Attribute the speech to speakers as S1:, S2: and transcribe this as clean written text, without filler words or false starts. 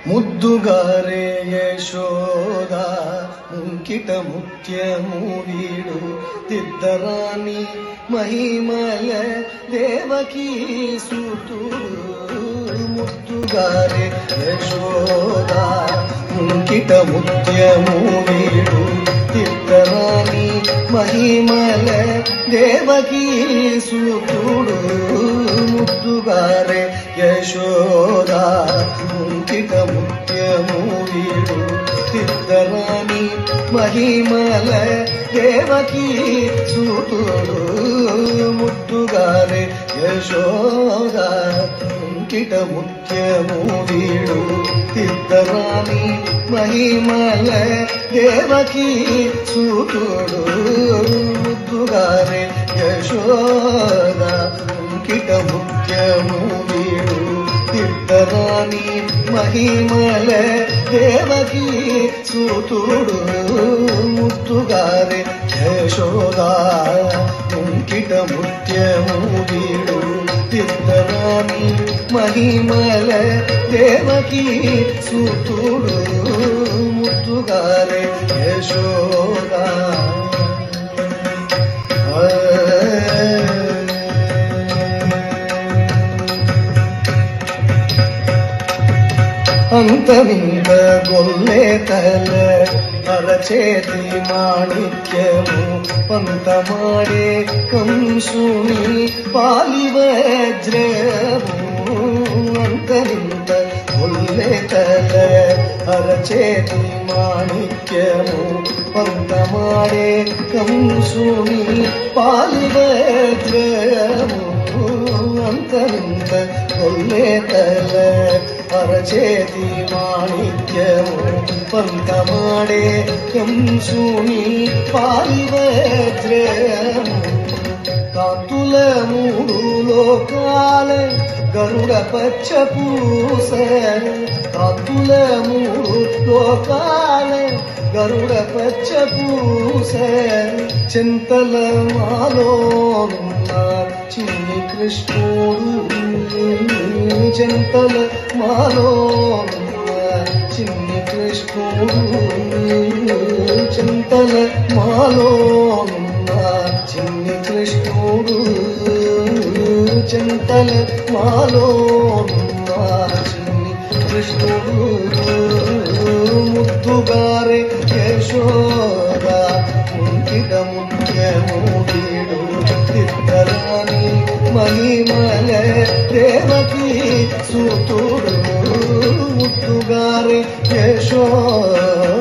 S1: ముద్దుగారే యశోద ముంకిట ముత్యము వీడు తిద్దరాని మహిమల దేవకీ సూతుడు. ముద్దుగారే యశోద ముంకిట ముత్యము వీడు తిద్దరాని మహిమల దేవకీ సూతుడు. ముద్దుగారే యశోద ముంకిట ముత్యము వీడు తిద్దరాని మహిమల దేవకీ సూతుడు. ముద్దుగారే యశోద ముంకిట ముత్యము వీడు తిద్దరాని మహిమల దేవకీ సూతుడు. ముద్దుగారే యశోద ముంకిట ముత్యము వీడు తిద్దరాని మహిమల దేవకీ సూతుడు. ముద్దుగారే యశోద ముంకిట ముత్యము వీడు తిద్దరాని మహిమల దేవకీ సూతుడు. ముద్దుగారే యశోద అంతవింద గొల్లే తల అరచేతి మాణిక్యము పంతమాడే కంసుని పాలివజ్రము. అంతవింద గొల్లే తల అరచేతి మాణిక్యము పంతమాడే కంసుని పాలివజ్రము. అంతవింద గొల్లే తల అరచేతి మాణిక్యము పంతమాడే కంసుని పాలివజ్రము. కాంతుల మూడు లోకాల గరుడ పచ్చ పూస. కాంతుల మూడు లోకాల గరుడ పచ్చ పూస. చింతల మాలోనున్న చిన్ని కృష్ణుడు. చింతల మాలోనున్న చిన్ని కృష్ణుడు. చింతల మాలోనున్న చిన్ని కృష్ణుడు. చింతల మాలోనున్న చిన్ని కృష్ణుడు. ముద్దుగారే యశోద ముంకిట ముత్యము వీడు తిద్దరాని మహిమల దేవకీ సూతుడు. ముద్దుగారే యశోద